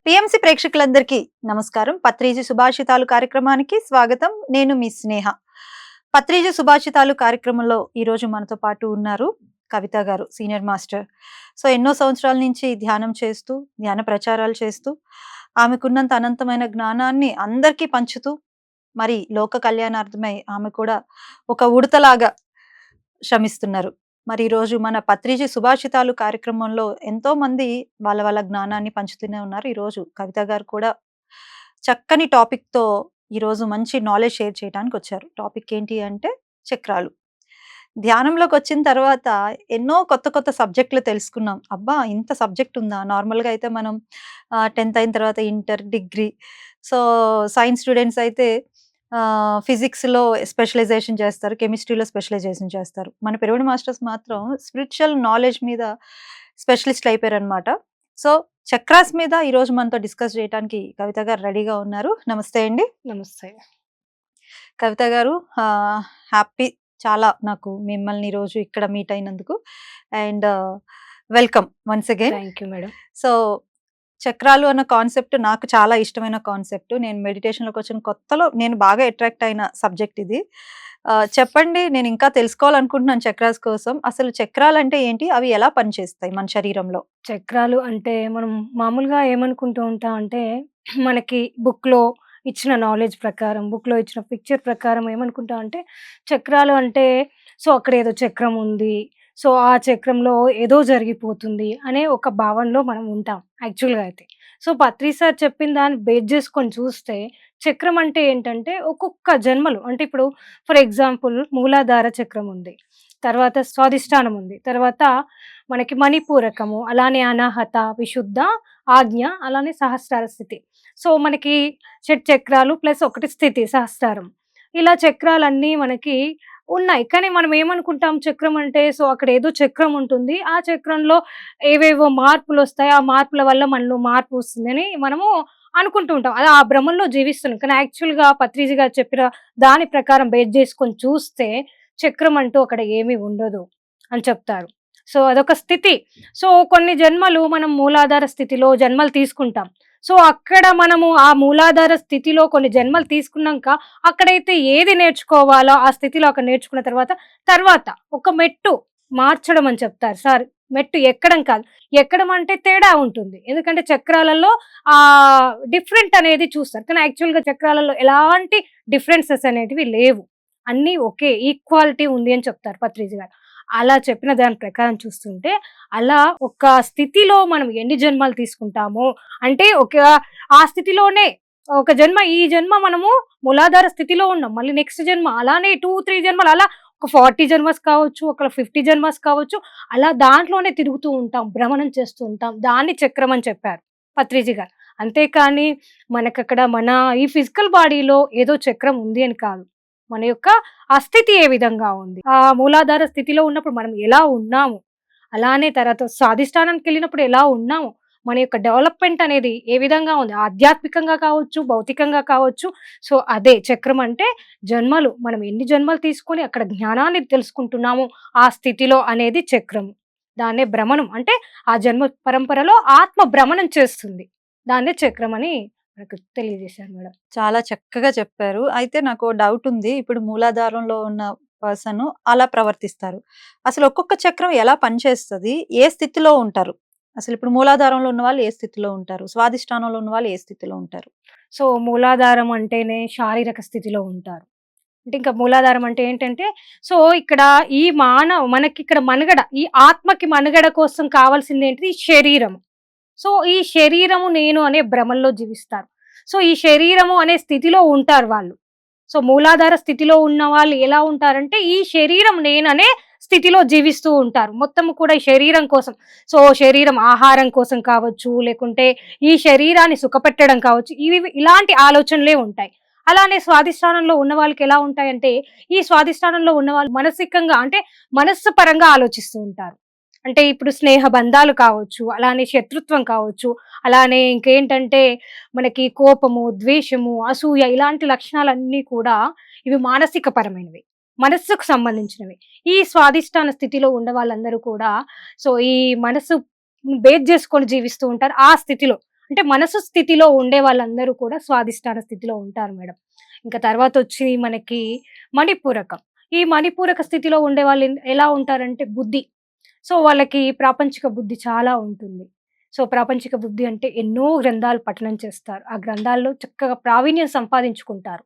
PMC ప్రేక్షకులందరికీ నమస్కారం. పత్రిజీ సుభాషితాలు కార్యక్రమానికి స్వాగతం. నేను మీ స్నేహ. పత్రిజీ సుభాషితాలు కార్యక్రమంలో ఈరోజు మనతో పాటు ఉన్నారు కవిత గారు, సీనియర్ మాస్టర్. సో ఎన్నో సంవత్సరాల నుంచి ధ్యానం చేస్తూ, ధ్యాన ప్రచారాలు చేస్తూ, ఆమెకున్నంత అనంతమైన జ్ఞానాన్ని అందరికీ పంచుతూ, మరి లోక కళ్యాణార్థమై ఆమె కూడా ఒక ఉడతలాగా శ్రమిస్తున్నారు. మరి ఈరోజు మన పత్రిజీ సుభాషితాలు కార్యక్రమంలో ఎంతో మంది వాళ్ళ జ్ఞానాన్ని పంచుతూనే ఉన్నారు. ఈరోజు కవిత గారు కూడా చక్కని టాపిక్‌తో ఈరోజు మంచి నాలెడ్జ్ షేర్ చేయడానికి వచ్చారు. టాపిక్ ఏంటి అంటే చక్రాలు. ధ్యానంలోకొచ్చిన తర్వాత ఎన్నో కొత్త సబ్జెక్టులు తెలుసుకున్నాం. అబ్బా! ఇంత సబ్జెక్ట్ ఉందా? నార్మల్‌గా అయితే మనం 10థ్ అయిన తర్వాత inter, degree. So science students అయితే ఫిజిక్స్‌లో స్పెషలైజేషన్ చేస్తారు. కెమిస్ట్రీలో స్పెషలైజేషన్ చేస్తారు. మన పిరమిడ్ మాస్టర్స్ మాత్రం స్పిరిచ్యువల్ నాలెడ్జ్ మీద స్పెషలిస్ట్‌లు అయిపోయారనమాట. సో చక్రాస్ మీద ఈరోజు మనతో డిస్కస్ చేయడానికి కవిత గారు రెడీగా ఉన్నారు. నమస్తే అండి. నమస్తే. కవిత గారు, హ్యాపీ చాలా నాకు మిమ్మల్ని ఈరోజు ఇక్కడ మీట్ అయినందుకు. And welcome once again. Thank you madam. So చక్రాలు అన్న కాన్సెప్ట్ నాకు చాలా ఇష్టమైన కాన్సెప్ట్. నేను మెడిటేషన్‌లోకి వచ్చిన కొత్తలో నేను బాగా అట్రాక్ట్ అయిన సబ్జెక్ట్ ఇది. చెప్పండి, నేను ఇంకా తెలుసుకోవాలనుకుంటున్నాను చక్రాస్ కోసం. అసలు చక్రాలంటే ఏంటి? అవి ఎలా పనిచేస్తాయి మన శరీరంలో? చక్రాలు అంటే మనం మామూలుగా ఏమనుకుంటూ ఉంటాం అంటే, మనకి బుక్‌లో ఇచ్చిన నాలెడ్జ్ ప్రకారం, బుక్‌లో ఇచ్చిన పిక్చర్ ప్రకారం ఏమనుకుంటాం అంటే, చక్రాలు అంటే అక్కడ ఏదో చక్రం ఉంది. ఆ చక్రంలో ఏదో జరిగిపోతుంది అనే ఒక భావనలో మనం ఉంటాం యాక్చువల్‌గా అయితే. పత్రి సార్ చెప్పిన దాన్ని బేస్ చేసుకొని చూస్తే, చక్రం అంటే ఏంటంటే ఒక్కొక్క జన్మలు అంటే ఇప్పుడు ఫర్ ఎగ్జాంపుల్ మూలాధార చక్రం ఉంది. తర్వాత స్వాదిష్టానం ఉంది. తర్వాత మనకి మణిపూరకము, అలానే అనాహత, విశుద్ధ, ఆజ్ఞ, అలానే సహస్రార స్థితి. మనకి షట్ చక్రాలు ప్లస్ ఒకటి స్థితి సహస్రారం. ఇలా చక్రాలన్నీ మనకి ఉన్నాయి. కానీ మనం ఏమనుకుంటాం చక్రం అంటే అక్కడ ఏదో చక్రం ఉంటుంది. ఆ చక్రంలో ఏవేవో మార్పులొస్తాయి. ఆ మార్పుల వల్ల మనలో మార్పు వస్తుందని మనము అనుకుంటూ ఉంటాం. అది ఆ భ్రమంలో జీవిస్తున్నాం. కానీ యాక్చువల్‌గా పత్రిజీ గారు చెప్పిన దాని ప్రకారం బేస్ చేసుకొని చూస్తే చక్రం అంటూ అక్కడ ఏమీ ఉండదు అని చెప్తారు. అదొక స్థితి. కొన్ని జన్మలు మనం మూలాధార స్థితిలో జన్మలు తీసుకుంటాం. అక్కడ మనము ఆ మూలాధార స్థితిలో కొన్ని జన్మలు తీసుకున్నాక అక్కడైతే ఏది నేర్చుకోవాలో ఆ స్థితిలో అక్కడ నేర్చుకున్న తర్వాత ఒక మెట్టు మార్చడం అని చెప్తారు సార్. మెట్టు ఎక్కడం కాదు. ఎక్కడం అంటే తేడా ఉంటుంది. ఎందుకంటే చక్రాలలో డిఫరెంట్ అనేది చూస్తారు. కానీ యాక్చువల్‌గా చక్రాలలో ఎలాంటి డిఫరెన్సెస్ అనేటివి లేవు. అన్నీ ఒకే ఈక్వాలిటీ ఉంది అని చెప్తారు పత్రిజీ గారు. అలా చెప్పిన దాని ప్రకారం చూస్తుంటే, అలా ఒక స్థితిలో మనం ఎన్ని జన్మలు తీసుకుంటామో అంటే ఆ స్థితిలోనే ఒక జన్మ, ఈ జన్మ మనము మూలాధార స్థితిలో ఉన్నాం. మళ్ళీ నెక్స్ట్ జన్మ అలానే 2, 3 జన్మలు అలా ఒక 40 జన్మస్ కావచ్చు, ఒక 50 జన్మస్ కావచ్చు. అలా దాంట్లోనే తిరుగుతూ ఉంటాం, భ్రమణం చేస్తూ ఉంటాం. దాన్ని చక్రం అని చెప్పారు పత్రిజీ గారు. అంతేకాని మనకక్కడ మన ఈ ఫిజికల్ బాడీలో ఏదో చక్రం ఉంది అని కాదు. మన యొక్క ఆ స్థితి ఏ విధంగా ఉంది, ఆ మూలాధార స్థితిలో ఉన్నప్పుడు మనం ఎలా ఉన్నాము, అలానే తర్వాత స్వాధిష్టానానికెళ్ళినప్పుడు ఎలా ఉన్నాము, మన యొక్క డెవలప్‌మెంట్ అనేది ఏ విధంగా ఉంది, ఆధ్యాత్మికంగా కావచ్చు, భౌతికంగా కావచ్చు. అదే చక్రం అంటే జన్మలు. మనం ఎన్ని జన్మలు తీసుకొని అక్కడ జ్ఞానాన్ని తెలుసుకుంటున్నాము ఆ స్థితిలో అనేది చక్రము. దాన్నే భ్రమణం అంటే ఆ జన్మ పరంపరలో ఆత్మ భ్రమణం చేస్తుంది. దాన్నే చక్రం అని మనకు తెలియజేశారు మేడం. చాలా చక్కగా చెప్పారు. అయితే నాకో డౌట్ ఉంది. ఇప్పుడు మూలాధారంలో ఉన్న పర్సన్ అలా ప్రవర్తిస్తారు. అసలు ఒక్కొక్క చక్రం ఎలా పనిచేస్తది? ఏ స్థితిలో ఉంటారు? అసలు ఇప్పుడు మూలాధారంలో ఉన్నవాళ్ళు ఏ స్థితిలో ఉంటారు? స్వాదిష్టానంలో ఉన్నవాళ్ళు ఏ స్థితిలో ఉంటారు? మూలాధారం అంటేనే శారీరక స్థితిలో ఉంటారు. అంటే ఇంకా మూలాధారం అంటే ఏంటంటే, ఇక్కడ ఈ మనకిక్కడ మనుగడ, ఈ ఆత్మకి మనుగడ కోసం కావాల్సిందేంటిది? ఈ శరీరము. ఈ శరీరము నేను అనే భ్రమల్లో జీవిస్తారు. ఈ శరీరము అనే స్థితిలో ఉంటారు వాళ్ళు. మూలాధార స్థితిలో ఉన్న వాళ్ళు ఎలా ఉంటారంటే, ఈ శరీరం నేననే స్థితిలో జీవిస్తూ ఉంటారు. మొత్తము కూడా ఈ శరీరం కోసం. శరీరం ఆహారం కోసం కావచ్చు, లేకుంటే ఈ శరీరాన్ని సుఖపెట్టడం కావచ్చు. ఇలాంటి ఆలోచనలే ఉంటాయి. అలానే స్వాధిష్టానంలో ఉన్న వాళ్ళకి ఎలా ఉంటాయంటే, ఈ స్వాధిష్టానంలో ఉన్నవాళ్ళు మానసికంగా అంటే మనస్సు పరంగా ఆలోచిస్తూ ఉంటారు. అంటే ఇప్పుడు స్నేహ బంధాలు కావచ్చు, అలానే శత్రుత్వం కావచ్చు, అలానే ఇంకేంటంటే మనకి కోపము, ద్వేషము, అసూయ ఇలాంటి లక్షణాలన్నీ కూడా ఇవి మానసిక పరమైనవి. మనస్సుకు సంబంధించినవి. ఈ స్వాధిష్టాన స్థితిలో ఉన్న వాళ్ళందరూ కూడా ఈ మనసు బేస్ చేసుకొని జీవిస్తూ ఉంటారు ఆ స్థితిలో. అంటే మనసు స్థితిలో ఉండే వాళ్ళందరూ కూడా స్వాధిష్టాన స్థితిలో ఉంటారు మేడం. ఇంకా తర్వాత వచ్చి మనకి మణిపూరకం. ఈ మణిపూరక స్థితిలో ఉండే వాళ్ళు ఎలా ఉంటారంటే బుద్ధి. సో, వాళ్ళకి ప్రాపంచిక బుద్ధి చాలా ఉంటుంది. సో, ప్రాపంచిక బుద్ధి అంటే ఎన్నో గ్రంథాలు పఠనం చేస్తారు. ఆ గ్రంథాల్లో చక్కగా ప్రావీణ్యం సంపాదించుకుంటారు.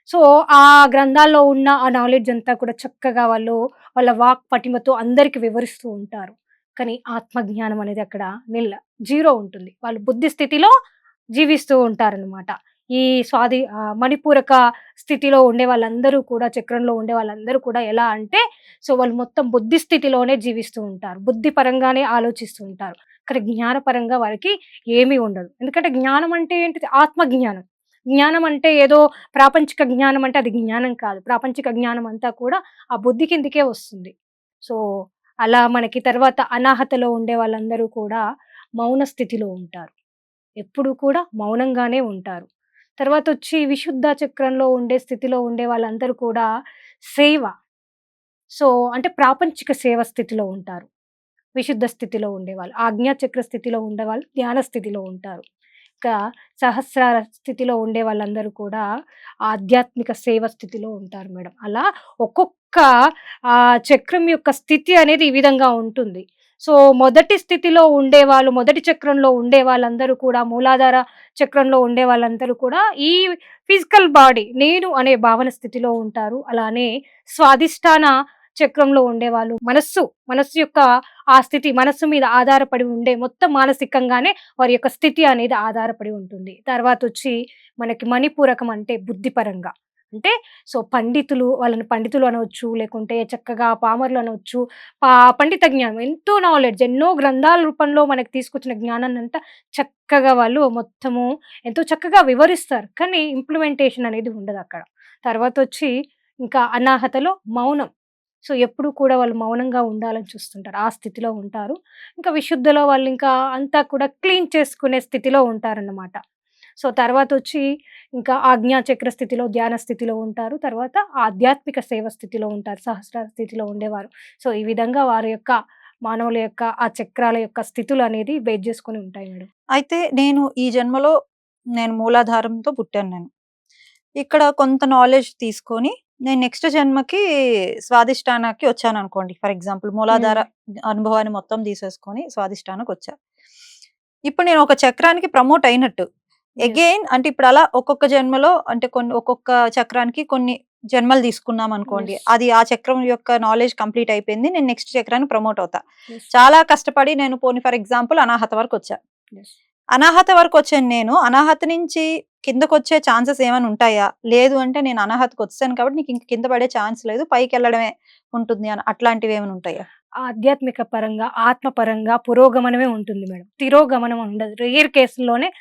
సో, ఆ గ్రంథాల్లో ఉన్న ఆ నాలెడ్జ్ అంతా కూడా చక్కగా వాళ్ళు వాళ్ళ వాక్ పటిమతో అందరికి వివరిస్తూ ఉంటారు. కానీ ఆత్మజ్ఞానం అనేది అక్కడ జీరో ఉంటుంది. వాళ్ళు బుద్ధి స్థితిలో జీవిస్తూ ఉంటారనమాట. ఈ మణిపూరక స్థితిలో ఉండే వాళ్ళందరూ కూడా చక్రంలో ఉండే వాళ్ళందరూ కూడా ఎలా అంటే సో, వాళ్ళు మొత్తం బుద్ధి స్థితిలోనే జీవిస్తూ ఉంటారు. బుద్ధి పరంగానే ఆలోచిస్తూ ఉంటారు. కానీ జ్ఞానపరంగా వారికి ఏమీ ఉండదు. ఎందుకంటే జ్ఞానం అంటే ఏంటిది? ఆత్మజ్ఞానం. జ్ఞానం అంటే ఏదో ప్రాపంచిక జ్ఞానం అంటే అది జ్ఞానం కాదు. ప్రాపంచిక జ్ఞానం అంతా కూడా ఆ బుద్ధి కిందకే వస్తుంది. సో, అలా మనకి తర్వాత అనాహతలో ఉండే వాళ్ళందరూ కూడా మౌన స్థితిలో ఉంటారు. ఎప్పుడూ కూడా మౌనంగానే ఉంటారు. తర్వాతొచ్చి విశుద్ధ చక్రంలో ఉండే స్థితిలో ఉండే వాళ్ళందరూ కూడా సేవ. సో, అంటే ప్రాపంచిక సేవ స్థితిలో ఉంటారు. విశుద్ధ స్థితిలో ఉండేవాళ్ళు. ఆజ్ఞా చక్ర స్థితిలో ఉండేవాళ్ళు ధ్యాన స్థితిలో ఉంటారు. ఇంకా సహస్రార స్థితిలో ఉండే వాళ్ళందరూ కూడా ఆధ్యాత్మిక సేవ స్థితిలో ఉంటారు మేడం. అలా ఒక్కొక్క చక్రం యొక్క స్థితి అనేది ఈ విధంగా ఉంటుంది. సో, మొదటి స్థితిలో ఉండేవాళ్ళు, మొదటి చక్రంలో ఉండే వాళ్ళందరూ కూడా మూలాధార చక్రంలో ఉండే వాళ్ళందరూ కూడా ఈ ఫిజికల్ బాడీ నేను అనే భావన స్థితిలో ఉంటారు. అలానే స్వాధిష్టాన చక్రంలో ఉండేవాళ్ళు మనస్సు యొక్క ఆ స్థితి మనస్సు మీద ఆధారపడి ఉండే మొత్తం మానసికంగానే వారి యొక్క స్థితి అనేది ఆధారపడి ఉంటుంది. తర్వాతొచ్చి మనకి మణిపూరకం అంటే బుద్ధిపరంగా. అంటే సో, వాళ్ళని పండితులు అనవచ్చు, లేకుంటే చక్కగా పామరులు అనవచ్చు. పా పండిత జ్ఞానం ఎంతో నాలెడ్జ్ ఎన్నో గ్రంథాల రూపంలో మనకు తీసుకొచ్చిన జ్ఞానాన్నంతా చక్కగా వాళ్ళు మొత్తము ఎంతో చక్కగా వివరిస్తారు. కానీ ఇంప్లిమెంటేషన్ అనేది ఉండదక్కడ. తర్వాతొచ్చి ఇంకా అనాహతలో మౌనం. సో, ఎప్పుడు కూడా వాళ్ళు మౌనంగా ఉండాలని చూస్తుంటారు. ఆ స్థితిలో ఉంటారు. ఇంకా విశుద్ధలో వాళ్ళింకా అంతా కూడా క్లీన్ చేసుకునే స్థితిలో ఉంటారన్నమాట. సో, తర్వాతొచ్చి ఇంకా ఆజ్ఞా చక్ర స్థితిలో, ధ్యాన స్థితిలో ఉంటారు. తర్వాత ఆధ్యాత్మిక సేవ స్థితిలో ఉంటారు. సహస్రార స్థితిలో ఉండేవారు. సో, ఈ విధంగా వారి యొక్క మానవుల యొక్క ఆ చక్రాల యొక్క స్థితులనేది బేస్ చేసుకొని ఉంటాయి మేడం. అయితే ఈ జన్మలో నేను మూలాధారంతో పుట్టాను నేను. ఇక్కడ కొంత నాలెడ్జ్ తీసుకొని నేను నెక్స్ట్ జన్మకి స్వాదిష్టానానికి వచ్చాననుకోండి. ఫర్ ఎగ్జాంపుల్ మూలాధార అనుభవాన్ని మొత్తం తీసేసుకొని స్వాదిష్టానానికొచ్చా. ఇప్పుడు నేను ఒక చక్రానికి ప్రమోట్ అయినట్టు. అగైన్ అంటే ఇప్పుడు అలా ఒక్కొక్క జన్మలో అంటే ఒక్కొక్క చక్రానికి కొన్ని జన్మలు తీసుకున్నాం అనుకోండి. Yes. అది ఆ చక్రం యొక్క నాలెడ్జ్ కంప్లీట్ అయిపోయింది. నేను నెక్స్ట్ చక్రానికి ప్రమోట్ అవుతా. Yes. చాలా కష్టపడి నేను ఫర్ ఎగ్జాంపుల్ అనాహత వరకు వచ్చా. Yes. అనాహత వరకు వచ్చాను నేను. అనాహత నుంచి కిందకొచ్చే ఛాన్సెస్ ఏమైనా ఉంటాయా? లేదు అంటే నేను అనాహతకి వచ్చేసాను కాబట్టి నీకు ఇంక కింద పడే ఛాన్స్ లేదు. పైకెళ్ళడమే ఉంటుంది అని అట్లాంటివి ఏమైనా ఉంటాయా? ఆధ్యాత్మిక పరంగా, ఆత్మ పరంగా పురోగమనమే ఉంటుంది మేడం. తిరోగమనం ఉండదు. రేర్ కేసుల్లోనే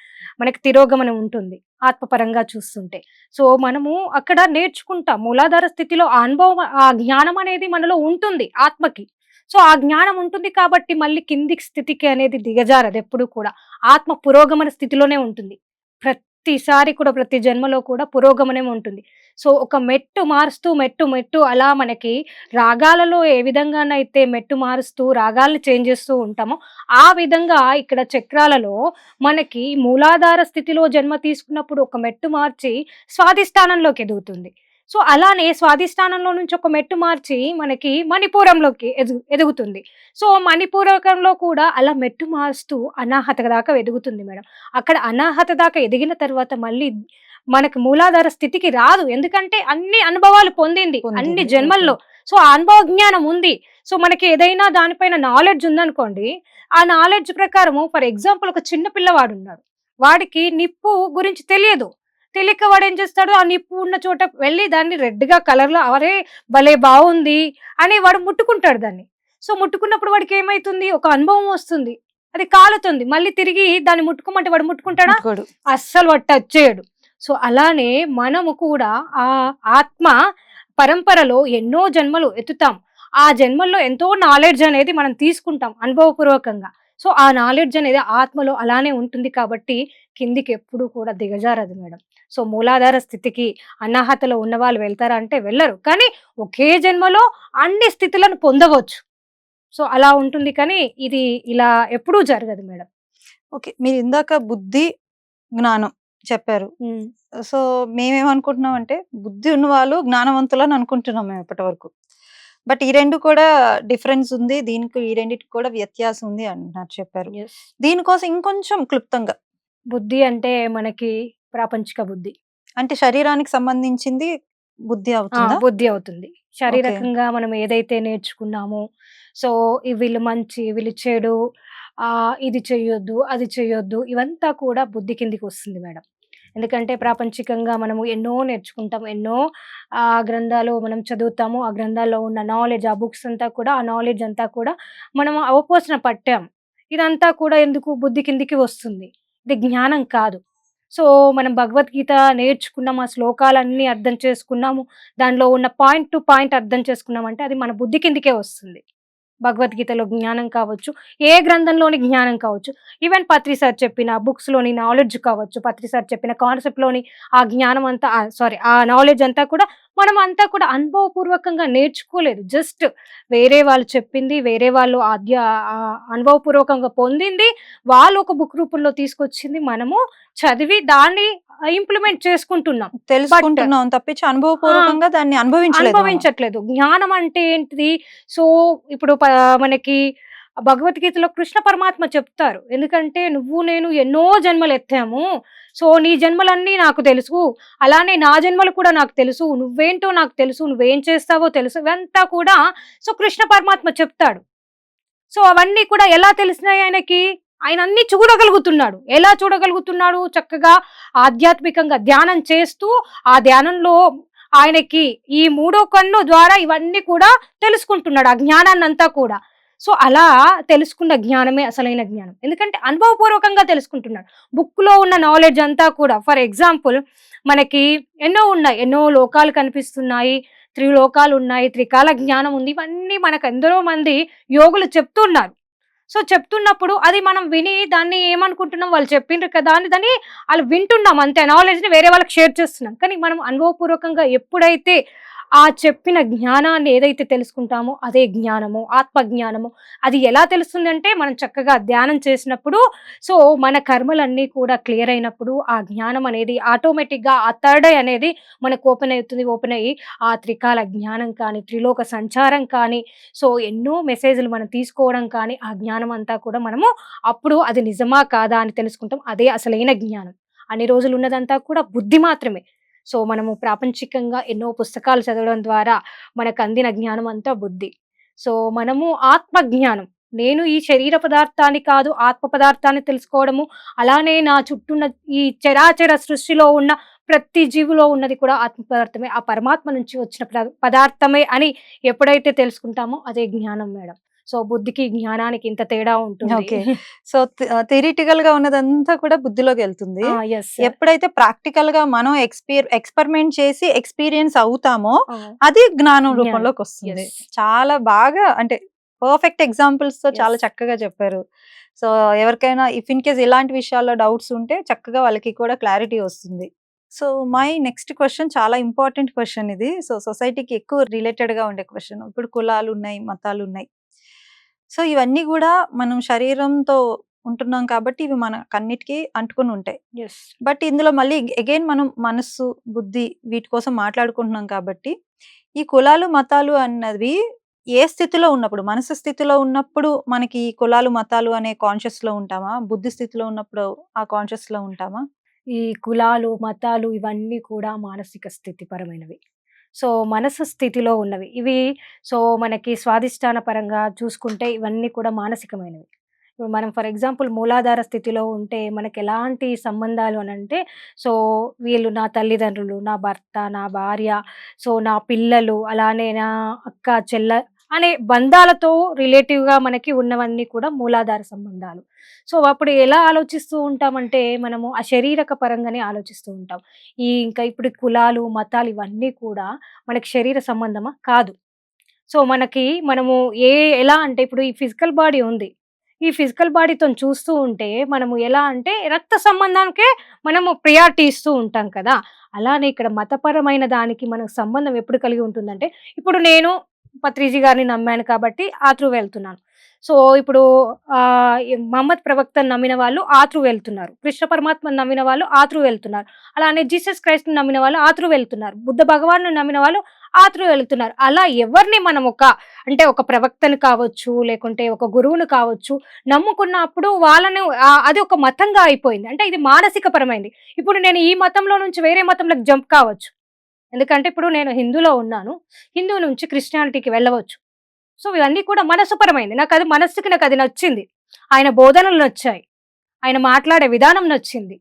మనకి తిరోగమనం ఉంటుంది. ఆత్మపరంగా చూస్తుంటే. సో, మనము అక్కడ నేర్చుకుంటాం. మూలాధార స్థితిలో ఆ అనుభవం, ఆ జ్ఞానం అనేది మనలో ఉంటుంది ఆత్మకి. సో, ఆ జ్ఞానం ఉంటుంది కాబట్టి మళ్ళీ కింది స్థితికి అనేది దిగజారదు ఎప్పుడు కూడా. ఆత్మ పురోగమన స్థితిలోనే ఉంటుంది. ప్రతిసారి కూడా ప్రతి జన్మలో కూడా పురోగమనం ఉంటుంది. సో, ఒక మెట్టు మారుస్తూ మెట్టు అలా మనకి రాగాలలో ఏ విధంగానైతే మెట్టు మారుస్తూ రాగాల్ని చేంజ్ చేస్తూ ఉంటామో, ఆ విధంగా ఇక్కడ చక్రాలలో మనకి మూలాధార స్థితిలో జన్మ తీసుకున్నప్పుడు ఒక మెట్టు మార్చి స్వాధిష్టానంలోకి ఎదుగుతుంది. సో, అలానే స్వాధిష్టానంలో నుంచి ఒక మెట్టు మార్చి మనకి మణిపూరంలోకి ఎదుగుతుంది. సో, మణిపూరకంలో కూడా అలా మెట్టు మారుస్తూ అనాహత దాకా ఎదుగుతుంది మేడం. అక్కడ అనాహత దాకా ఎదిగిన తర్వాత మళ్ళీ మనకు మూలాధార స్థితికి రాదు. ఎందుకంటే అన్ని అనుభవాలు పొందింది. అన్ని జన్మల్లో. సో, ఆ అనుభవ జ్ఞానం ఉంది. సో, మనకి ఏదైనా దానిపైన నాలెడ్జ్ ఉందనుకోండి, ఆ నాలెడ్జ్ ప్రకారము ఫర్ ఎగ్జాంపుల్ ఒక చిన్న పిల్లవాడున్నాడు. వాడికి నిప్పు గురించి తెలియదు. తెలియక వాడేం చేస్తాడు, ఆ నిప్పు ఉన్న చోట వెళ్ళి దాన్ని రెడ్‌గా కలర్‌లో అరే! భలే బావుంది అని వాడు ముట్టుకుంటాడు దాన్ని. సో, ముట్టుకున్నప్పుడు వాడికేమైతుంది, ఒక అనుభవం వస్తుంది. అది కాలుతుంది. మళ్ళీ తిరిగి దాన్ని ముట్టుకోమంటే వాడు ముట్టుకుంటాడా? ముట్టుకోడు. అస్సలు వాడు టచ్ చేయడు. సో, అలానే మనము కూడా ఆ ఆత్మ పరంపరలో ఎన్నో జన్మలు ఎత్తుతాం. ఆ జన్మల్లో ఎంతో నాలెడ్జ్ అనేది మనం తీసుకుంటాం అనుభవపూర్వకంగా. సో, ఆ నాలెడ్జ్ అనేది ఆత్మలో అలానే ఉంటుంది కాబట్టి కిందికి ఎప్పుడూ కూడా దిగజారదు మేడం. సో, మూలాధార స్థితికి అనాహతలో ఉన్నవాళ్ళు వెళ్తారా అంటే వెళ్ళరు. కానీ ఒకే జన్మలో అన్ని స్థితులను పొందవచ్చు. సో, అలా ఉంటుంది కానీ ఇది ఇలా ఎప్పుడూ జరగదు మేడం. ఓకే. మీరు ఇందాక బుద్ధి, జ్ఞానం చెప్పారు. సో, మేమేమనుకుంటున్నామంటే బుద్ధి ఉన్నవాళ్ళు జ్ఞానవంతులని అనుకుంటున్నాం మేము ఇప్పటివరకు. బట్ ఈ 2 కూడా డిఫరెన్స్ ఉంది. దీనికి ఈ రెండిటికి కూడా వ్యత్యాసం ఉంది అంటున్నారు చెప్పారు. యెస్. దీనికోసం ఇంకొంచెం క్లుప్తంగా బుద్ధి అంటే మనకి ప్రాపంచిక బుద్ధి. అంటే శరీరానికి సంబంధించింది బుద్ధి అవుతుందా? బుద్ధి అవుతుంది. ఓకే. శారీరకంగా మనం ఏదైతే నేర్చుకున్నామో, సో వీళ్ళు మంచి, వీళ్ళు చెడు, ఇది చెయ్యొద్దు, అది చెయ్యొద్దు, ఇవంతా కూడా బుద్ధి కిందికొస్తుంది మేడం. ఎందుకంటే ప్రాపంచికంగా మనము ఎన్నో నేర్చుకుంటాం. ఎన్నో గ్రంథాలు మనం చదువుతాము. ఆ గ్రంథాల్లో ఉన్న నాలెడ్జ్, ఆ బుక్స్ అంతా కూడా, ఆ నాలెడ్జ్ అంతా కూడా మనం అవపోసన పట్టాం. ఇదంతా కూడా ఎందుకు బుద్ధి కిందికి వస్తుంది. ఇది జ్ఞానం కాదు. సో, మనం భగవద్గీత నేర్చుకున్నాం. ఆ శ్లోకాలన్నీ అర్థం చేసుకున్నాము. దానిలో ఉన్న పాయింట్ టు పాయింట్ అర్థం చేసుకున్నామంటే అది మన బుద్ధి కిందికే వస్తుంది. భగవద్గీతలో జ్ఞానం కావచ్చు, ఏ గ్రంథంలోని జ్ఞానం కావచ్చు. ఈవెన్ పత్రి సార్ చెప్పిన బుక్స్‌లోని నాలెడ్జ్ కావచ్చు, పత్రి సార్ చెప్పిన కాన్సెప్ట్‌లోని ఆ జ్ఞానం అంతా ఆ నాలెడ్జ్ అంతా కూడా మనం అంతా కూడా అనుభవపూర్వకంగా నేర్చుకోలేదు. జస్ట్ వేరే వాళ్ళు చెప్పింది, వేరే వాళ్ళు అనుభవపూర్వకంగా పొందింది, వాళ్ళు ఒక బుక్ రూపంలో తీసుకొచ్చింది మనము చదివి దాన్ని ఇంప్లిమెంట్ చేసుకుంటున్నాం. బట్ తెలుసుకుంటున్నాం తప్పించి ఆ! అనుభవపూర్వకంగా దాన్ని అనుభవించలేదు మనం. అనుభవించట్లేదు. జ్ఞానం అంటే ఏంటిది? సో, ఇప్పుడు మనకి భగవద్గీతలో కృష్ణ పరమాత్మ చెప్తారు. ఎందుకంటే, "నువ్వు నేను ఎన్నో జన్మలెత్తాము. సో, నీ జన్మలన్నీ నాకు తెలుసు. అలానే నా జన్మలు కూడా నాకు తెలుసు. నువ్వేంటో నాకు తెలుసు. నువ్వేం చేస్తావో తెలుసు." ఇవంతా కూడా సో, కృష్ణ పరమాత్మ చెప్తాడు. సో, అవన్నీ కూడా ఎలా తెలిసినాయి ఆయనకి? ఆయన అన్నీ చూడగలుగుతున్నాడు. ఎలా చూడగలుగుతున్నాడు? చక్కగా ఆధ్యాత్మికంగా ధ్యానం చేస్తూ, ఆ ధ్యానంలో ఆయనకి ఈ మూడో కన్ను ద్వారా ఇవన్నీ కూడా తెలుసుకుంటున్నాడు. ఆ జ్ఞానాన్నంతా కూడా. సో, అలా తెలుసుకున్న జ్ఞానమే అసలైన జ్ఞానం. ఎందుకంటే అనుభవపూర్వకంగా తెలుసుకుంటున్నాడు. బుక్‌లో ఉన్న నాలెడ్జ్ అంతా కూడా ఫర్ ఎగ్జాంపుల్ మనకి ఎన్నో ఉన్నాయి. ఎన్నో లోకాలు కనిపిస్తున్నాయి. త్రిలోకాలున్నాయి. త్రికాల జ్ఞానం ఉంది. ఇవన్నీ మనకు ఎందరో మంది యోగులు చెప్తున్నారు. సో, చెప్తున్నప్పుడు అది మనం విని దాన్ని ఏమనుకుంటున్నాం, వాళ్ళు చెప్పిండ్రు కదా అని దాన్ని ఆళ్ళు వింటున్నాం అంతే. నాలెడ్జ్‌ని వేరే వాళ్ళకి షేర్ చేస్తున్నాం. కానీ మనం అనుభవపూర్వకంగా ఎప్పుడైతే ఆ చెప్పిన జ్ఞానాన్ని ఏదైతే తెలుసుకుంటామో అదే జ్ఞానము, ఆత్మ జ్ఞానము. అది ఎలా తెలుస్తుందంటే మనం చక్కగా ధ్యానం చేసినప్పుడు, సో, మన కర్మలన్నీ కూడా క్లియర్ అయినప్పుడు ఆ జ్ఞానం అనేది ఆటోమేటిక్‌గా ఆ థర్డ్ ఐ అనేది మనకు ఓపెన్ అవుతుంది. ఓపెన్ అయ్యి ఆ త్రికాల జ్ఞానం కానీ, త్రిలోక సంచారం కానీ, సో, ఎన్నో మెసేజ్‌లు మనం తీసుకోవడం కానీ, ఆ జ్ఞానం అంతా కూడా మనము అప్పుడు అది నిజమా? కాదా? అని తెలుసుకుంటాం. అదే అసలైన జ్ఞానం. అన్ని రోజులు ఉన్నదంతా కూడా బుద్ధి మాత్రమే. సో, మనము ప్రాపంచికంగా ఎన్నో పుస్తకాలు చదవడం ద్వారా మనకు అందిన జ్ఞానం అంతా బుద్ధి. సో, మనము ఆత్మ జ్ఞానం. నేను ఈ శరీర పదార్థాన్ని కాదు, ఆత్మ పదార్థాన్ని తెలుసుకోవడము, అలానే నా చుట్టూన్న ఈ చరాచర సృష్టిలో ఉన్న ప్రతి జీవిలో ఉన్నది కూడా ఆత్మ పదార్థమే. ఆ పరమాత్మ నుంచి వచ్చిన పదార్థమే అని ఎప్పుడైతే తెలుసుకుంటామో అదే జ్ఞానం మేడం. సో, బుద్ధికి, జ్ఞానానికి ఇంత తేడా ఉంటుంది. ఓకే. సో, థియరిటికల్‌గా ఉన్నదంతా కూడా బుద్ధిలోకెళ్తుంది. యెస్. ఎప్పుడైతే ప్రాక్టికల్‌గా మనం ఎక్స్‌పెరిమెంట్ చేసి ఎక్స్‌పీరియన్స్ అవుతామో ఆ! అది జ్ఞానం జ్ఞానం. రూపంలోకొస్తుంది. యెస్. చాలా బాగా అంటే పర్ఫెక్ట్ ఎగ్జాంపుల్స్‌తో చాలా యెస్. చక్కగా చెప్పారు. సో, ఎవరికైనా ఇఫ్ ఇన్ కేస్ ఇలాంటి విషయాల్లో డౌట్స్ ఉంటే చక్కగా వాళ్ళకి కూడా క్లారిటీ వస్తుంది. సో, మై నెక్స్ట్ క్వెషన్ చాలా ఇంపార్టెంట్ క్వెషన్ ఇది. సో, సొసైటీకి ఎక్కువ రిలేటెడ్‌గా ఉండే క్వెషన్. ఇప్పుడు కులాలున్నాయి, మతాలున్నాయి. సో, ఇవన్నీ గూడా మనం శరీరంతో ఉంటున్నాం కాబట్టి ఇవి మనకన్నిటికి అంటుకొని ఉంటాయి. యెస్. బట్ ఇందులో మళ్ళీ అగైన్ మనం మనస్సు, బుద్ధి వీటి కోసం మాట్లాడుకుంటున్నాం కాబట్టి, ఈ కులాలు, మతాలు అన్నవి ఏ స్థితిలో ఉన్నప్పుడు, మనసు స్థితిలో ఉన్నప్పుడు మనకి ఈ కులాలు, మతాలు అనే కాన్షియస్‌లో ఉంటామా? బుద్ధి స్థితిలో ఉన్నప్పుడు ఆ కాన్షియస్‌లో ఉంటామా? ఈ కులాలు, మతాలు ఇవన్నీ కూడా మానసిక స్థితి పరమైనవి. సో, మనసు స్థితిలో ఉన్నవి. ఇవి సో, మనకి స్వాధిష్టాన పరంగా చూసుకుంటే ఇవన్నీ కూడా మానసికమైనవి. ఇప్పుడు మనం ఫర్ ఎగ్జాంపుల్ మూలాధార స్థితిలో ఉంటే మనకెలాంటి సంబంధాలు అనంటే, సో, వీళ్ళు నా తల్లిదండ్రులు, నా భర్త, నా భార్య, సో, నా పిల్లలు, అలానే నా అక్క, అనే బంధాలతో రిలేటివ్‌గా మనకి ఉన్నవన్నీ కూడా మూలాధార సంబంధాలు. సో, అప్పుడు ఎలా ఆలోచిస్తూ ఉంటామంటే, మనము ఆ శరీరక పరంగానే ఆలోచిస్తూ ఉంటాం. ఇంకా ఇప్పుడు కులాలు, మతాలు ఇవన్నీ కూడా మనకి శరీర సంబంధమా? కాదు. సో, మనము ఎలా అంటే ఇప్పుడు ఈ ఫిజికల్ బాడీ ఉంది. ఈ ఫిజికల్ బాడీతోని చూస్తూ ఉంటే మనము ఎలా అంటే రక్త సంబంధానికే మనము ప్రియారిటీ ఇస్తూ ఉంటాం కదా! అలానే ఇక్కడ మతపరమైన దానికి మనకు సంబంధం ఎప్పుడు కలిగి ఉంటుందంటే, ఇప్పుడు నేను పత్రిజీ గారిని నమ్మాను కాబట్టి ఆ త్రూ వెళ్తున్నాను. సో ఇప్పుడు ఈ మహమ్మద్ ప్రవక్తను నమ్మిన వాళ్ళు ఆ త్రూ వెళ్తున్నారు, కృష్ణ పరమాత్మను నమ్మిన వాళ్ళు ఆ త్రూ వెళ్తున్నారు, అలానే జీసస్ క్రైస్ట్ నమ్మిన వాళ్ళు ఆ త్రూ వెళ్తున్నారు, బుద్ధ భగవాన్ నమ్మిన వాళ్ళు ఆ త్రూ వెళ్తున్నారు. అలా ఎవరిని మనం అంటే ఒక ప్రవక్తను కావచ్చు, లేకుంటే ఒక గురువును కావచ్చు నమ్ముకున్నప్పుడు వాళ్ళని అది ఒక మతంగా అయిపోయింది. అంటే ఇది మానసిక పరమైంది. ఇప్పుడు నేను ఈ మతంలో నుంచి వేరే మతంలోకి జంప్ కావచ్చు. ఎందుకంటే ఇప్పుడు నేను హిందూలో ఉన్నాను, హిందూ నుంచి క్రిస్టియానిటీకి వెళ్ళవచ్చు. సో ఇవన్నీ కూడా మనసుపరమైంది. నాకు అది నచ్చింది. ఆయన బోధనలు నచ్చాయి, ఆయన మాట్లాడే విధానం నచ్చింది.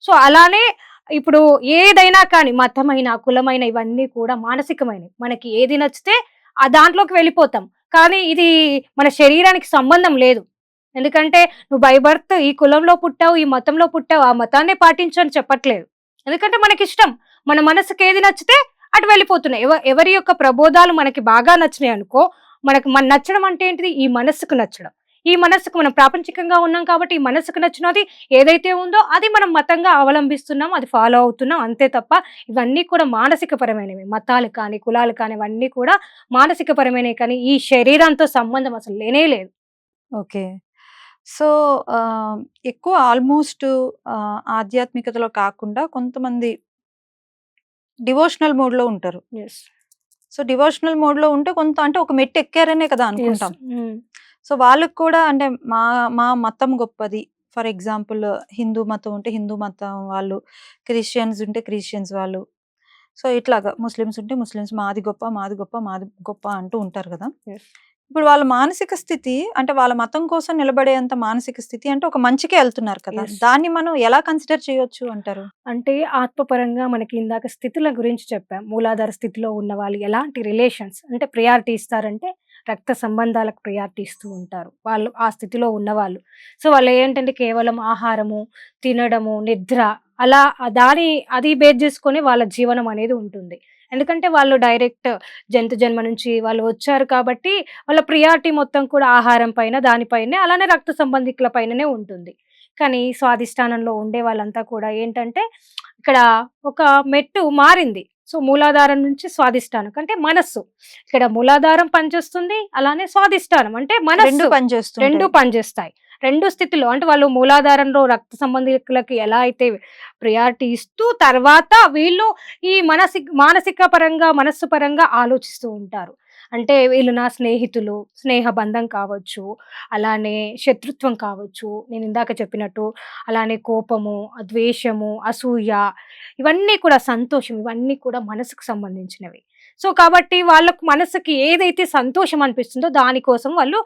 సో అలానే ఇప్పుడు ఏదైనా కానీ మతమైన, కులమైన ఇవన్నీ కూడా మానసికమైనవి. మనకి ఏది నచ్చితే ఆ దాంట్లోకి వెళ్ళిపోతాం. కానీ ఇది మన శరీరానికి సంబంధం లేదు. ఎందుకంటే నువ్వు బై బర్త్ ఈ కులంలో పుట్టావు, ఈ మతంలో పుట్టావు, ఆ మతాన్నే పాటించు అని చెప్పట్లేదు. ఎందుకంటే మనకిష్టం. మన మనసుకి ఏది నచ్చితే అటు వెళ్ళిపోతున్నాయి. ఎవరి యొక్క ప్రబోధాలు మనకి బాగా నచ్చినాయి అనుకో, మన నచ్చడం అంటే ఏంటిది? ఈ మనస్సుకు నచ్చడం. ఈ మనస్సుకు మనం ప్రాపంచికంగా ఉన్నాం కాబట్టి ఈ మనస్సుకు నచ్చినది ఏదైతే ఉందో అది మనం మతంగా అవలంబిస్తున్నాం, అది ఫాలో అవుతున్నాం అంతే తప్ప ఇవన్నీ కూడా మానసిక పరమైనవి. మతాలు కానీ, కులాలు కానీ ఇవన్నీ కూడా మానసిక పరమైనవి కానీ ఈ శరీరంతో సంబంధం అసలు లేనే లేదు. ఓకే. సో, ఎక్కువ ఆల్మోస్ట్ ఆధ్యాత్మికతలో కాకుండా కొంతమంది డివోషనల్ మోడ్‌లో ఉంటారు. యెస్. సో, డివోషనల్ మోడ్‌లో ఉంటే కొంత అంటే ఒక మెట్టు ఎక్కారనే కదా యెస్. అనుకుంటాం. సో, వాళ్ళకి కూడా అంటే మా మా మతం గొప్పది. ఫర్ ఎగ్జాంపుల్ హిందూ మతం ఉంటే హిందూ మతం వాళ్ళు, క్రిస్టియన్స్ ఉంటే క్రిస్టియన్స్ వాళ్ళు. సో, ఇట్లాగా ముస్లిమ్స్ ఉంటే ముస్లిమ్స్ మాది గొప్ప, మాది గొప్ప, మాది గొప్ప అంటూ ఉంటారు కదా! యెస్. ఇప్పుడు వాళ్ళ మానసిక స్థితి అంటే వాళ్ళ మతం కోసం నిలబడేంత మానసిక స్థితి అంటే ఒక మంచికే ఎళ్తున్నారు కదా! యెస్. దాన్ని మనం ఎలా కన్సిడర్ చేయొచ్చు అంటారు? అంటే ఆత్మపరంగా మనకి ఇందాక స్థితుల గురించి చెప్పాం. మూలాధార స్థితిలో ఉన్న వాళ్ళు ఎలాంటి రిలేషన్స్ అంటే ప్రయారిటీ ఇస్తారంటే రక్త సంబంధాలకు ప్రయారిటీ ఇస్తూ ఉంటారు. వాళ్ళు ఆ స్థితిలో ఉన్నవాళ్ళు. సో వాళ్ళు ఏంటంటే కేవలం ఆహారము, తినడము, నిద్ర అలా అది బేస్ చేసుకొని వాళ్ళ జీవనం అనేది ఉంటుంది. ఎందుకంటే వాళ్ళు డైరెక్ట్ జంతు జన్మ నుంచి వాళ్ళు వచ్చారు కాబట్టి వాళ్ళ ప్రియారిటీ మొత్తం కూడా ఆహారం పైన, దానిపైనే అలానే రక్త సంబంధికుల పైననే ఉంటుంది. కానీ స్వాధిష్టానంలో ఉండే వాళ్ళంతా కూడా ఏంటంటే ఇక్కడ ఒక మెట్టు మారింది. సో మూలాధారం నుంచి స్వాధిష్టానం అంటే మనస్సు. ఇక్కడ మూలాధారం పనిచేస్తుంది, అలానే స్వాధిష్టానం అంటే 2 మనస్సు. పనిచేస్తుంటాయి. 2 పనిచేస్తాయి. 2 స్థితిలో అంటే వాళ్ళు మూలాధారంలో రక్త సంబంధికులకి ఎలా అయితే ప్రియారిటీ ఇస్తూ తర్వాత వీళ్ళు ఈ మానసిక పరంగా, మనస్సు పరంగా ఆలోచిస్తూ ఉంటారు. అంటే వీళ్ళు నా స్నేహితులు, స్నేహ బంధం కావచ్చు, అలానే శత్రుత్వం కావచ్చు, నేను ఇందాక చెప్పినట్టు అలానే కోపము, ద్వేషము, అసూయ ఇవన్నీ కూడా సంతోషం ఇవన్నీ కూడా మనసుకు సంబంధించినవి. సో కాబట్టి వాళ్ళకు మనసుకి ఏదైతే సంతోషం అనిపిస్తుందో దానికోసం వాళ్ళు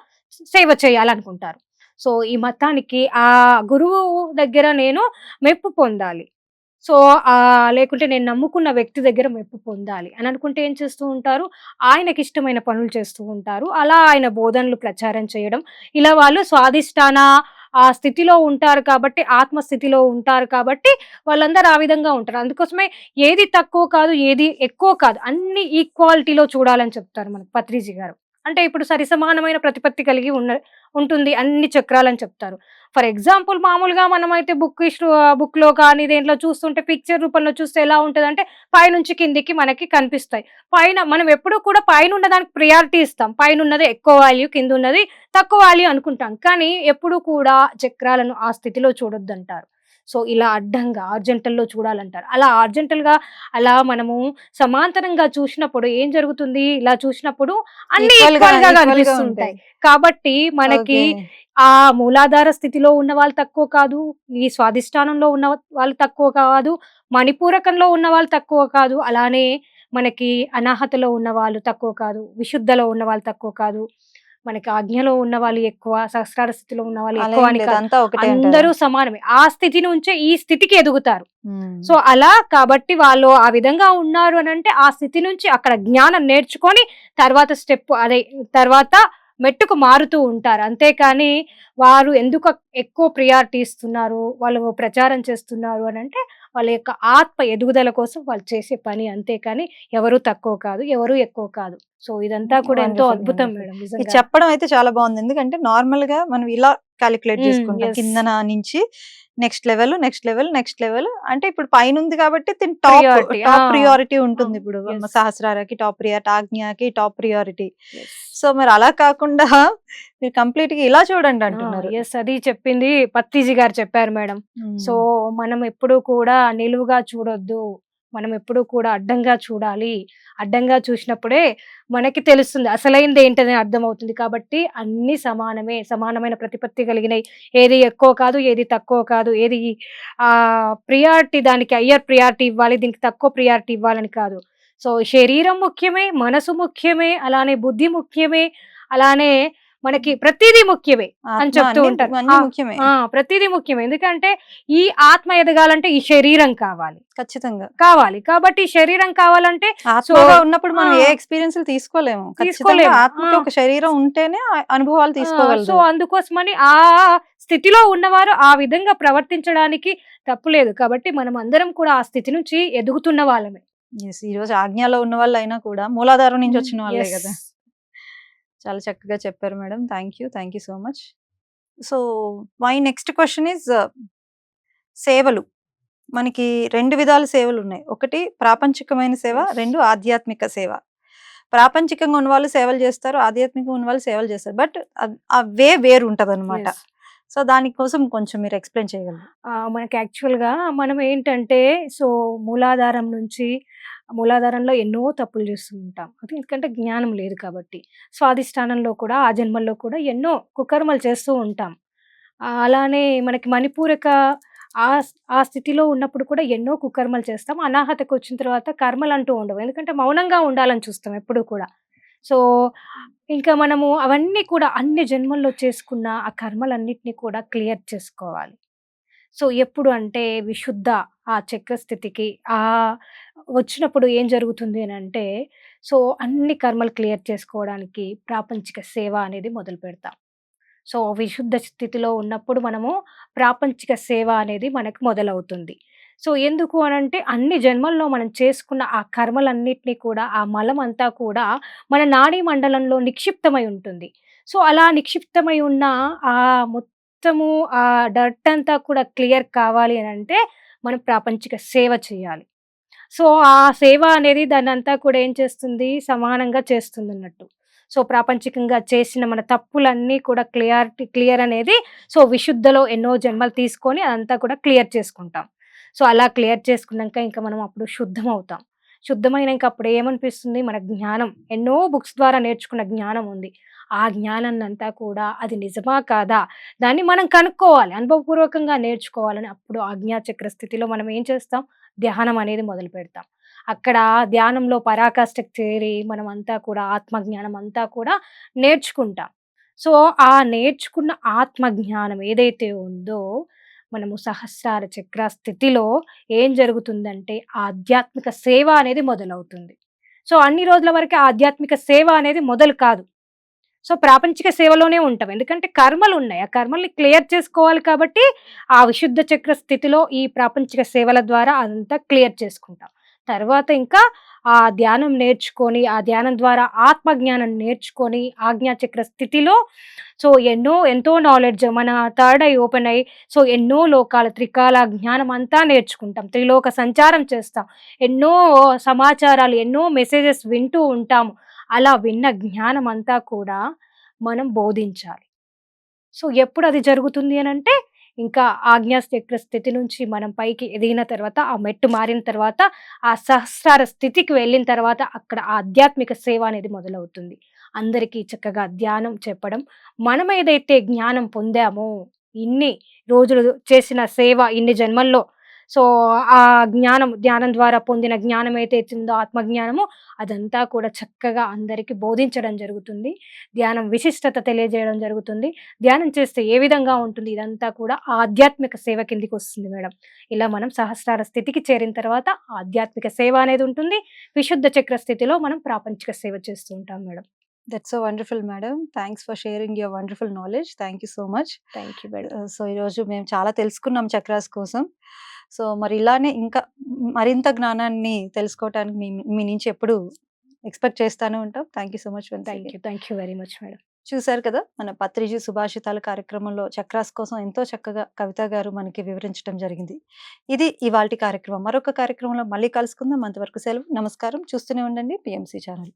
సేవ చేయాలనుకుంటారు. సో ఈ మతానికి ఆ గురువు దగ్గర నేను మెప్పు పొందాలి. సో లేకుంటే నేను నమ్ముకున్న వ్యక్తి దగ్గర మెప్పు పొందాలి అని అనుకుంటే ఏం చేస్తూ ఉంటారు? ఆయనకిష్టమైన పనులు చేస్తూ ఉంటారు. అలా ఆయన బోధనలు ప్రచారం చేయడం. ఇలా వాళ్ళు స్వాధిష్టాన ఆ స్థితిలో ఉంటారు కాబట్టి, ఆత్మ స్థితిలో ఉంటారు కాబట్టి వాళ్ళందరూ ఆ విధంగా ఉంటారు. అందుకోసమే ఏది తక్కువ కాదు, ఏది ఎక్కువ కాదు. అన్ని ఈక్వాలిటీలో చూడాలని చెప్తారు మనకు పత్రిజీ గారు. అంటే ఇప్పుడు సరిసమానమైన ప్రతిపత్తి కలిగి ఉంటుంది అన్ని చక్రాలని చెప్తారు. ఫర్ ఎగ్జాంపుల్ మామూలుగా మనమైతే బుక్‌లో కానీ దేంట్లో చూస్తుంటే పిక్చర్ రూపంలో చూస్తే ఎలా ఉంటదంటే పైనుంచి కిందికి మనకి కనిపిస్తాయి. మనం ఎప్పుడూ కూడా పైనున్న దానికి ప్రియారిటీ ఇస్తాం. పైనున్నది ఎక్కువ వాల్యూ, కిందున్నది తక్కువ వాల్యూ అనుకుంటాం. కానీ ఎప్పుడూ కూడా చక్రాలను ఆ స్థితిలో చూడొద్దంటారు. సో ఇలా అడ్డంగా హారిజాంటల్‌లో చూడాలంటారు. అలా హారిజాంటల్‌గా అలా మనము సమాంతరంగా చూసినప్పుడు ఏం జరుగుతుంది? ఇలా చూసినప్పుడు అన్నీ ఈక్వల్‌గా ఈక్వల్‌గా కనిపిస్తుంటాయి. ఉంటాయి. కాబట్టి మనకి ఓకే. ఆ మూలాధార స్థితిలో ఉన్న వాళ్ళు తక్కువ కాదు, ఈ స్వాధిష్టానంలో ఉన్న వాళ్ళు తక్కువ కాదు, మణిపూరకంలో ఉన్న వాళ్ళు తక్కువ కాదు, అలానే మనకి అనాహతలో ఉన్న వాళ్ళు తక్కువ కాదు, విశుద్ధలో ఉన్న వాళ్ళు తక్కువ కాదు, మనకి ఆజ్ఞలో ఉన్న వాళ్ళు ఎక్కువ, సహస్రార స్థితిలో ఉన్న వాళ్ళు అలా ఎక్కువ ఏం అని లేదు. కాదు. అంతా ఒకటే అంటారా? అందరూ సమానమే. ఆ స్థితి నుంచే ఈ స్థితికి ఎదుగుతారు. సో హ్మ్. అలా కాబట్టి వాళ్ళు ఆ విధంగా ఉన్నారు అనంటే ఆ స్థితి నుంచి అక్కడ జ్ఞానం నేర్చుకొని తర్వాత తర్వాత మెట్టుకు మారుతూ ఉంటారు. అంతేకాని వారు ఎందుకు ఎక్కువ ప్రియారిటీ ఇస్తున్నారు, వాళ్ళు ప్రచారం చేస్తున్నారు అనంటే వాళ్ళ యొక్క ఆత్మ ఎదుగుదల కోసం వాళ్ళు చేసే పని అంతేకాని ఎవరు తక్కువ కాదు, ఎవరు ఎక్కువ కాదు. సో ఇదంతా కూడా ఎంతో వండర్‌ఫుల్. అద్భుతం వండర్‌ఫుల్. మేడం ఇది నిజంగా. చెప్పడం అయితే చాలా బావుంది. ఎందుకంటే నార్మల్‌గా మనం ఇలా క్యాలిక్యులేట్ చేసుకుంటాం. ఎస్. కిందన నుంచి next level, next level, next level. అంటే ఇప్పుడు పైన ఉంది కాబట్టి దీని టాప్ ప్రియారిటీ. టాప్ ప్రియారిటీ ఉంటుంది. ఇప్పుడు ఎస్. సహస్రారకి టాప్ ప్రియారిటీ, ఆజ్ఞకి టాప్ ప్రియారిటీ. ఎస్. సో మరి అలా కాకుండా మీరు కంప్లీట్ గా ఇలా చూడండి అంటున్నారు. ఎస్, అది చెప్పింది పత్రిజీ గారు చెప్పారు మేడం. సో మనం ఎప్పుడు కూడా నిలువుగా చూడొద్దు, మనం ఎప్పుడు కూడా అడ్డంగా చూడాలి. అడ్డంగా చూసినప్పుడే మనకి తెలుస్తుంది అసలైంది ఏంటని అర్థమవుతుంది. కాబట్టి అన్ని సమానమే, సమానమైన ప్రతిపత్తి కలిగినవి. ఏది ఎక్కువ కాదు, ఏది తక్కువ కాదు, ఏది ప్రియారిటీ దానికి హయ్యర్ ప్రియారిటీ ఇవ్వాలి, దీనికి తక్కువ ప్రియారిటీ ఇవ్వాలని కాదు. సో శరీరం ముఖ్యమే, మనసు ముఖ్యమే, అలానే బుద్ధి ముఖ్యమే, అలానే మనకి ప్రతిదీ ముఖ్యమే అని చెప్తూ ఉంటారు. ముఖ్యమే, ప్రతిదీ ముఖ్యమే. ఎందుకంటే ఈ ఆత్మ ఎదగాలంటే ఈ శరీరం కావాలి, ఖచ్చితంగా కావాలి. కాబట్టి ఈ శరీరం కావాలంటే ఆత్మగా ఉన్నప్పుడు మనం ఏ ఎక్స్పీరియన్స్ తీసుకోలేము. ఆత్మకి ఒక శరీరం ఉంటేనే అనుభవాలు తీసుకోవాలి. సో అందుకోసమని ఆ స్థితిలో ఉన్నవారు ఆ విధంగా ప్రవర్తించడానికి తప్పులేదు. కాబట్టి మనం అందరం కూడా ఆ స్థితి నుంచి ఎదుగుతున్న వాళ్ళమే. ఈ రోజు ఆజ్ఞలో ఉన్న వాళ్ళు అయినా కూడా మూలాధారం నుంచి వచ్చిన వాళ్ళే కదా. చాలా చక్కగా చెప్పారు madam. Thank you so much. So my next question is సేవలు. మనకి 2 విధాల సేవలు ఉన్నాయి. ఒకటి ప్రాపంచికమైన సేవ, 2 ఆధ్యాత్మిక సేవ. ప్రాపంచికంగా ఉన్న వాళ్ళు సేవలు చేస్తారు, ఆధ్యాత్మికంగా ఉన్న వాళ్ళు సేవలు చేస్తారు. బట్ ఆ వేరు ఉంటది అనమాట. సో దానికోసం కొంచెం మీరు ఎక్స్ప్లెయిన్ చేయగలరు? మనకి యాక్చువల్గా మనం ఏంటంటే సో మూలాధారంలో ఎన్నో తప్పులు చేస్తూ ఉంటాం. అది ఎందుకంటే జ్ఞానం లేదు కాబట్టి. స్వాధిష్టానంలో కూడా ఆ జన్మల్లో కూడా ఎన్నో కుకర్మలు చేస్తూ ఉంటాం. అలానే మనకి మణిపూరక ఆ స్థితిలో ఉన్నప్పుడు కూడా ఎన్నో కుకర్మలు చేస్తాం. అనాహతకు వచ్చిన తర్వాత కర్మలు అంటూ ఉండవు. ఎందుకంటే మౌనంగా ఉండాలని చూస్తాం ఎప్పుడు కూడా. సో ఇంకా మనము అవన్నీ కూడా అన్ని జన్మల్లో చేసుకున్న ఆ కర్మలన్నిటిని కూడా క్లియర్ చేసుకోవాలి. సో ఎప్పుడు అంటే విశుద్ధ ఆ చక్రస్థితికి వచ్చినప్పుడు ఏం జరుగుతుంది అని అంటే సో అన్ని కర్మలు క్లియర్ చేసుకోవడానికి ప్రాపంచిక సేవ అనేది మొదలు పెడతాం. సో విశుద్ధ స్థితిలో ఉన్నప్పుడు మనము ప్రాపంచిక సేవ అనేది మనకు మొదలవుతుంది. సో ఎందుకు అనంటే అన్ని జన్మల్లో మనం చేసుకున్న ఆ కర్మలన్నిటిని కూడా ఆ మలం అంతా కూడా మన నాడీ మండలంలో నిక్షిప్తమై ఉంటుంది. సో అలా నిక్షిప్తమై ఉన్న ఆ మొత్తము ఆ డర్ట్ అంతా కూడా క్లియర్ కావాలి అని అంటే మనం ప్రాపంచిక సేవ చేయాలి. సో ఆ సేవ అనేది దాన్నంతా కూడా ఏం చేస్తుంది, సమానంగా చేస్తుంది అన్నట్టు. సో ప్రాపంచికంగా చేసిన మన తప్పులన్నీ కూడా క్లియర్ అనేది సో విశుద్ధలో ఎన్నో జన్మలు తీసుకొని అదంతా కూడా క్లియర్ చేసుకుంటాం. సో అలా క్లియర్ చేసుకున్నాక ఇంకా మనం అప్పుడు శుద్ధమవుతాం. శుద్ధమైనాక అప్పుడు ఏమనిపిస్తుంది, మన జ్ఞానం ఎన్నో బుక్స్ ద్వారా నేర్చుకున్న జ్ఞానం ఉంది. ఆ జ్ఞానాన్నంతా కూడా అది నిజమా కాదా దాన్ని మనం కనుక్కోవాలి, అనుభవపూర్వకంగా నేర్చుకోవాలని. అప్పుడు ఆజ్ఞాచక్ర స్థితిలో మనం ఏం చేస్తాం, ధ్యానం అనేది మొదలు పెడతాం. అక్కడ ధ్యానంలో పరాకాష్ఠకు చేరి మనం అంతా కూడా ఆత్మజ్ఞానం అంతా కూడా నేర్చుకుంటాం. సో ఆ నేర్చుకున్న ఆత్మజ్ఞానం ఏదైతే ఉందో మనము సహస్రార చక్ర స్థితిలో ఏం జరుగుతుందంటే ఆధ్యాత్మిక సేవ అనేది మొదలవుతుంది. సో అన్ని రోజుల వరకు ఆధ్యాత్మిక సేవ అనేది మొదలు కాదు. సో ప్రాపంచిక సేవలోనే ఉంటాం. ఎందుకంటే కర్మలు ఉన్నాయి, ఆ కర్మల్ని క్లియర్ చేసుకోవాలి. కాబట్టి ఆ విశుద్ధ చక్ర స్థితిలో ఈ ప్రాపంచిక సేవల ద్వారా అదంతా క్లియర్ చేసుకుంటాం. తర్వాత ఇంకా ఆ ధ్యానం నేర్చుకొని ఆ ధ్యానం ద్వారా ఆత్మజ్ఞానం నేర్చుకొని ఆజ్ఞాచక్ర స్థితిలో సో ఎంతో నాలెడ్జ్ మన థర్డ్ ఐ ఓపెన్ అయ్యి సో ఎన్నో లోకాల త్రికాల జ్ఞానం అంతా నేర్చుకుంటాం. త్రిలోక సంచారం చేస్తాం. ఎన్నో సమాచారాలు ఎన్నో మెసేజెస్ వింటూ ఉంటాము. అలా విన్న జ్ఞానం అంతా కూడా మనం బోధించాలి. సో ఎప్పుడు అది జరుగుతుంది అని అంటే ఇంకా ఆజ్ఞాచక్ర స్థితి నుంచి మనం పైకి ఎదిగిన తర్వాత ఆ మెట్టు మారిన తర్వాత ఆ సహస్రార స్థితికి వెళ్ళిన తర్వాత అక్కడ ఆధ్యాత్మిక సేవ అనేది మొదలవుతుంది. అందరికీ చక్కగా ధ్యానం చెప్పడం, మనం ఏదైతే జ్ఞానం పొందామో ఇన్ని రోజులు చేసిన సేవ ఇన్ని జన్మల్లో సో ఆ ధ్యానం ద్వారా పొందిన జ్ఞానం ఏదైతే ఉందో ఆత్మజ్ఞానము అదంతా కూడా చక్కగా అందరికీ బోధించడం జరుగుతుంది. ధ్యానం విశిష్టత తెలియజేయడం జరుగుతుంది. ధ్యానం చేస్తే ఏ విధంగా ఉంటుంది ఇదంతా కూడా ఆధ్యాత్మిక సేవ కిందికి వస్తుంది మేడం. ఇలా మనం సహస్రార స్థితికి చేరిన తర్వాత ఆధ్యాత్మిక సేవ అనేది ఉంటుంది. విశుద్ధ చక్ర స్థితిలో మనం ప్రాపంచిక సేవ చేస్తూ ఉంటాం madam. That's so wonderful madam. Thanks for sharing your wonderful knowledge. Thank you so much. Thank you madam. So ఈరోజు మేము చాలా తెలుసుకున్నాం చక్రాస్ కోసం. సో మరి ఇలానే ఇంకా మరింత జ్ఞానాన్ని తెలుసుకోవటానికి మీ నుంచి ఎప్పుడు ఎక్స్పెక్ట్ చేస్తానే ఉంటాం. Thank you so much. Thank you very much madam. చూశారు కదా! మన పత్రిజీ సుభాషితాలు కార్యక్రమంలో చక్రాస్ కోసం ఎంతో చక్కగా కవిత గారు మనకి వివరించడం జరిగింది. ఇది ఇవాల్టి కార్యక్రమం. మరొక కార్యక్రమంలో మళ్ళీ కలుసుకుందాం. అంతవరకు సెలవు. నమస్కారం. చూస్తూనే ఉండండి పిఎంసి ఛానల్.